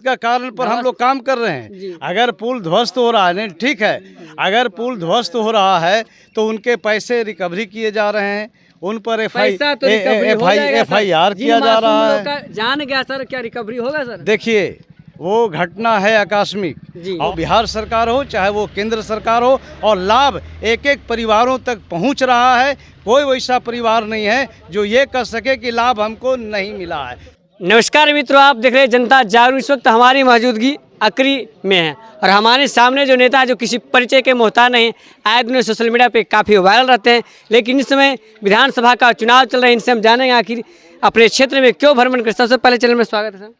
का कारण पर हम लोग काम कर रहे हैं। अगर पुल ध्वस्त हो रहा है, नहीं ठीक है, अगर पुल ध्वस्त हो रहा है तो उनके पैसे रिकवरी किए जा रहे हैं, उन पर FIR किया जा रहा है। जान गया सर, क्या रिकवरी होगा सर? देखिए, वो घटना है आकस्मिक, और बिहार सरकार हो चाहे वो केंद्र सरकार हो, और लाभ एक एक परिवारों तक पहुंच रहा है। कोई वैसा परिवार नहीं है जो ये कह सके कि लाभ हमको नहीं मिला है। नमस्कार मित्रों, आप देख रहे हैं जनता जागरूक। इस वक्त हमारी मौजूदगी अकरी में है और हमारे सामने जो नेता जो किसी परिचय के मोहताज नहीं, आए दिन सोशल मीडिया पे काफ़ी वायरल रहते हैं, लेकिन इस समय विधानसभा का चुनाव चल रहा है। इनसे हम जानेंगे आखिर अपने क्षेत्र में क्यों भ्रमण कर। सबसे पहले चैनल में स्वागत है सर।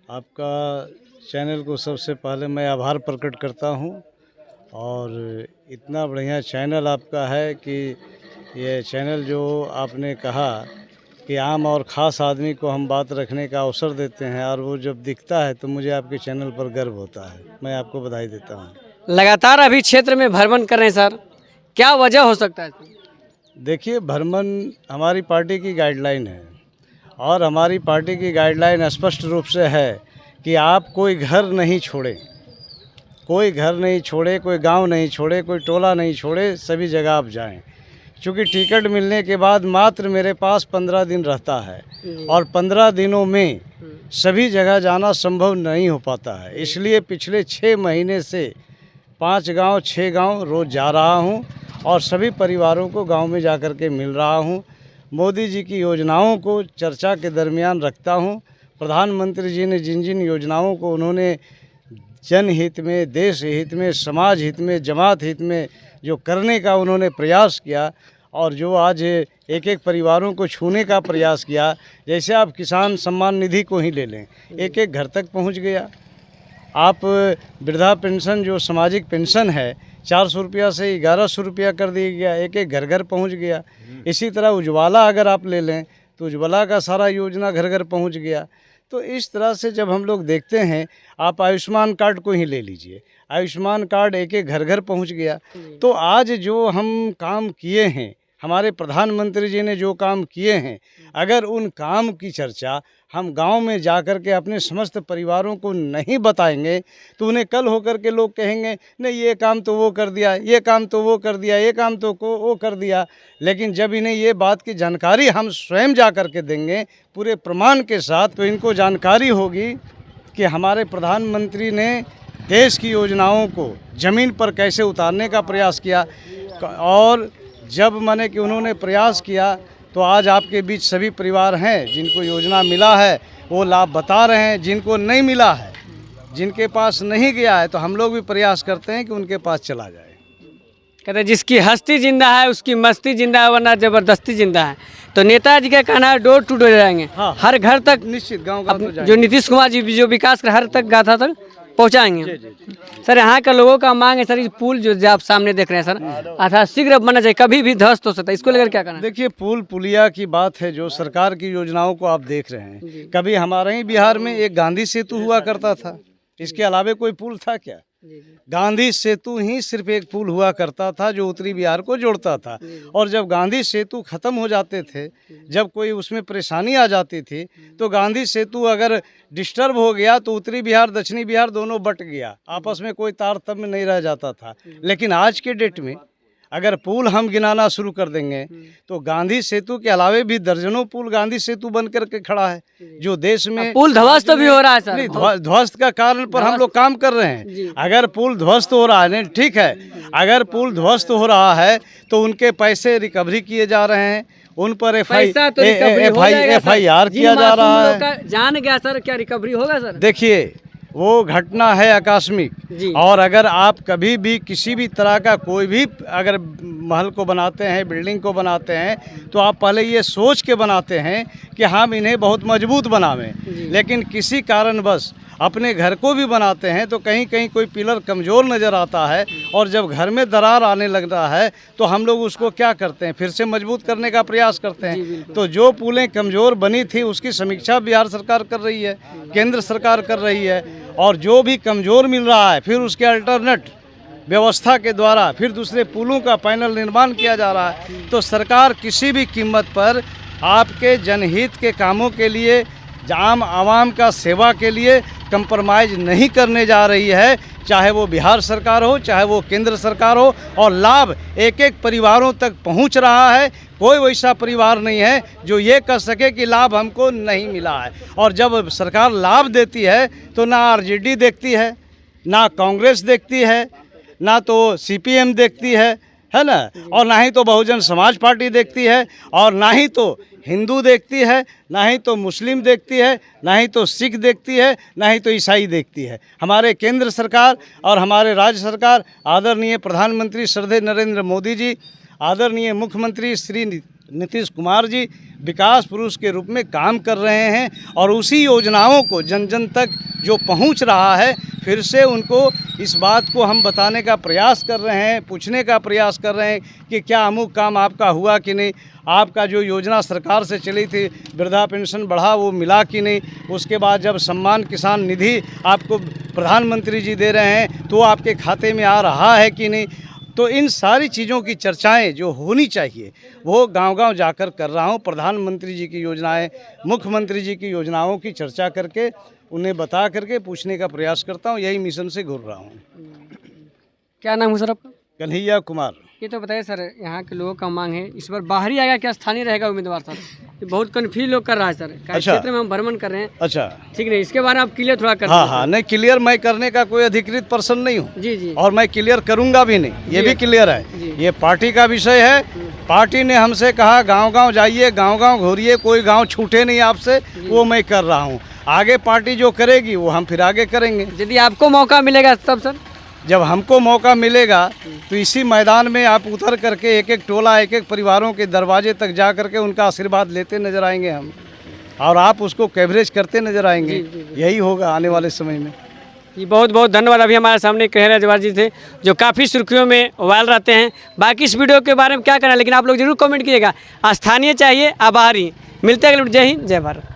आपका चैनल को सबसे पहले मैं आभार प्रकट करता हूं, और इतना बढ़िया चैनल आपका है कि ये चैनल जो आपने कहा कि आम और ख़ास आदमी को हम बात रखने का अवसर देते हैं, और वो जब दिखता है तो मुझे आपके चैनल पर गर्व होता है। मैं आपको बधाई देता हूं। लगातार अभी क्षेत्र में भ्रमण कर रहे हैं सर, क्या वजह हो सकता है? देखिए, भ्रमण हमारी पार्टी की गाइडलाइन है, और हमारी पार्टी की गाइडलाइन स्पष्ट रूप से है कि आप कोई घर नहीं छोड़े, कोई घर नहीं छोड़े, कोई गांव नहीं छोड़े, कोई टोला नहीं छोड़े, सभी जगह आप जाएं। क्योंकि टिकट मिलने के बाद मात्र मेरे पास 15 दिन रहता है, और 15 दिनों में सभी जगह जाना संभव नहीं हो पाता है। इसलिए पिछले 6 महीने से 5 गांव 6 गांव रोज़ जा रहा हूं, और सभी परिवारों को गांव में जाकर के मिल रहा हूं। मोदी जी की योजनाओं को चर्चा के दरमियान रखता हूं। प्रधानमंत्री जी ने जिन जिन योजनाओं को उन्होंने जनहित में, देश हित में, समाज हित में, जमात हित में जो करने का उन्होंने प्रयास किया, और जो आज एक एक परिवारों को छूने का प्रयास किया, जैसे आप किसान सम्मान निधि को ही ले लें, एक एक घर तक पहुंच गया। आप वृद्धा पेंशन जो सामाजिक पेंशन है 400 रुपया से 1100 रुपया कर दिया गया, एक एक घर घर पहुंच गया। इसी तरह उज्ज्वला अगर आप ले लें तो उज्ज्वला का सारा योजना घर घर पहुंच गया। तो इस तरह से जब हम लोग देखते हैं, आप आयुष्मान कार्ड को ही ले लीजिए, आयुष्मान कार्ड एक एक घर घर पहुंच गया। तो आज जो हम काम किए हैं, हमारे प्रधानमंत्री जी ने जो काम किए हैं, अगर उन काम की चर्चा हम गांव में जाकर के अपने समस्त परिवारों को नहीं बताएंगे तो उन्हें कल होकर के लोग कहेंगे नहीं ये काम तो वो कर दिया, ये काम तो वो कर दिया, ये काम तो वो कर दिया। लेकिन जब इन्हें ये बात की जानकारी हम स्वयं जा कर के देंगे पूरे प्रमाण के साथ, तो इनको जानकारी होगी कि हमारे प्रधानमंत्री ने देश की योजनाओं को ज़मीन पर कैसे उतारने का प्रयास किया। और जब माने कि उन्होंने प्रयास किया तो आज आपके बीच सभी परिवार हैं जिनको योजना मिला है, वो लाभ बता रहे हैं। जिनको नहीं मिला है, जिनके पास नहीं गया है, तो हम लोग भी प्रयास करते हैं कि उनके पास चला जाए। कहते हैं जिसकी हस्ती जिंदा है उसकी मस्ती जिंदा है, वरना ज़बरदस्ती जिंदा है। तो नेताजी का कहना है डोर टू डोर जाएंगे। हाँ, हर घर तक, निश्चित गाँव गाँव तो जो नीतीश कुमार जी जो विकास कर हर तक गाथा तक पहुँचाएंगे। सर, यहाँ का लोगों का मांग है सर, इस पुल जो आप सामने देख रहे हैं सर, अर्थात शीघ्र बनना चाहिए, कभी भी ध्वस्त हो सकता है, इसको लेकर क्या करना है? देखिए, पुल पुलिया की बात है, जो सरकार की योजनाओं को आप देख रहे हैं। कभी हमारे ही बिहार में एक गांधी सेतु हुआ करता था, इसके अलावा कोई पुल था क्या? गांधी सेतु ही सिर्फ एक पुल हुआ करता था जो उत्तरी बिहार को जोड़ता था। और जब गांधी सेतु खत्म हो जाते थे, जब कोई उसमें परेशानी आ जाती थी, तो गांधी सेतु अगर डिस्टर्ब हो गया तो उत्तरी बिहार दक्षिणी बिहार दोनों बट गया, आपस में कोई तारतम्य नहीं रह जाता था। लेकिन आज के डेट में अगर पुल हम गिनाना शुरू कर देंगे तो गांधी सेतु के अलावे भी दर्जनों पुल गांधी सेतु बन करके खड़ा है, जो देश में पुल ध्वस्त भी हो रहा है सर। ध्वस्त का कारण पर हम लोग काम कर रहे हैं। अगर पुल ध्वस्त हो रहा है, नहीं ठीक है, अगर पुल ध्वस्त हो रहा है तो उनके पैसे रिकवरी किए जा रहे हैं, उन पर FIR किया जा रहा है। जान गया सर, क्या रिकवरी होगा सर? देखिए, वो घटना है आकस्मिक, और अगर आप कभी भी किसी भी तरह का कोई भी अगर महल को बनाते हैं, बिल्डिंग को बनाते हैं, तो आप पहले ये सोच के बनाते हैं कि हम इन्हें बहुत मजबूत बनावें। लेकिन किसी कारणवश अपने घर को भी बनाते हैं तो कहीं कहीं कोई पिलर कमज़ोर नज़र आता है, और जब घर में दरार आने लगता है तो हम लोग उसको क्या करते हैं, फिर से मजबूत करने का प्रयास करते हैं। तो जो पुलें कमज़ोर बनी थी उसकी समीक्षा बिहार सरकार कर रही है, केंद्र सरकार कर रही है, और जो भी कमज़ोर मिल रहा है फिर उसके अल्टरनेट व्यवस्था के द्वारा फिर दूसरे पुलों का पैनल निर्माण किया जा रहा है। तो सरकार किसी भी कीमत पर आपके जनहित के कामों के लिए आम आवाम का सेवा के लिए कंप्रोमाइज़ नहीं करने जा रही है, चाहे वो बिहार सरकार हो, चाहे वो केंद्र सरकार हो, और लाभ एक एक परिवारों तक पहुंच रहा है। कोई वैसा परिवार नहीं है जो ये कह सके कि लाभ हमको नहीं मिला है। और जब सरकार लाभ देती है तो ना आरजेडी देखती है, ना कांग्रेस देखती है, ना तो सीपीएम देखती है ना, और ना ही तो बहुजन समाज पार्टी देखती है, और ना ही तो हिंदू देखती है, ना ही तो मुस्लिम देखती है, ना ही तो सिख देखती है, ना ही तो ईसाई देखती है। हमारे केंद्र सरकार और हमारे राज्य सरकार, आदरणीय प्रधानमंत्री श्रद्धेय नरेंद्र मोदी जी, आदरणीय मुख्यमंत्री श्री नीतीश कुमार जी विकास पुरुष के रूप में काम कर रहे हैं, और उसी योजनाओं को जन जन तक जो पहुंच रहा है, फिर से उनको इस बात को हम बताने का प्रयास कर रहे हैं, पूछने का प्रयास कर रहे हैं कि क्या अमुक काम आपका हुआ कि नहीं, आपका जो योजना सरकार से चली थी वृद्धा पेंशन बढ़ा वो मिला कि नहीं, उसके बाद जब सम्मान किसान निधि आपको प्रधानमंत्री जी दे रहे हैं तो आपके खाते में आ रहा है कि नहीं। तो इन सारी चीज़ों की चर्चाएं जो होनी चाहिए वो गांव-गांव जाकर कर रहा हूं। प्रधानमंत्री जी की योजनाएं, मुख्यमंत्री जी की योजनाओं की चर्चा करके उन्हें बता करके पूछने का प्रयास करता हूं। यही मिशन से घूर रहा हूं। क्या नाम है सर आपका? कन्हैया कुमार। ये तो बताइए सर, यहाँ के लोगों का मांग है इस बार बाहरी आएगा क्या स्थानीय रहेगा उम्मीदवार सर? ये बहुत कन्फ्यूज लोग कर रहा है सर। अच्छा। क्षेत्र में हम भ्रमण कर रहे हैं। अच्छा, ठीक नहीं, इसके बारे में आप क्लियर थोड़ा कर हाँ दीजिए। हाँ, नहीं क्लियर मैं करने का कोई अधिकृत पर्सन नहीं हूँ, जी जी और मैं क्लियर करूँगा भी नहीं, ये जी। भी क्लियर है। जी। ये पार्टी का विषय है। पार्टी ने हमसे कहा गांव-गांव जाइए, गांव-गांव घूरिए, कोई गांव छूटे नहीं आपसे, वो मैं कर रहा हूँ। आगे पार्टी जो करेगी वो हम फिर आगे करेंगे। यदि आपको मौका मिलेगा तब सर? जब हमको मौका मिलेगा तो इसी मैदान में आप उतर करके एक एक टोला, एक एक परिवारों के दरवाजे तक जा करके उनका आशीर्वाद लेते नजर आएंगे हम, और आप उसको कवरेज करते नजर आएंगे। यही होगा आने वाले समय में। जी बहुत बहुत धन्यवाद। अभी हमारे सामने कहरा जवाहर जी थे जो काफ़ी सुर्खियों में वायरल रहते हैं। बाकी इस वीडियो के बारे में क्या करना है, लेकिन आप लोग जरूर कमेंट कीजिएगा। स्थानीय चाहिए या बाहरी? मिलते हैं अगले वीडियो। जय हिंद, जय भारत।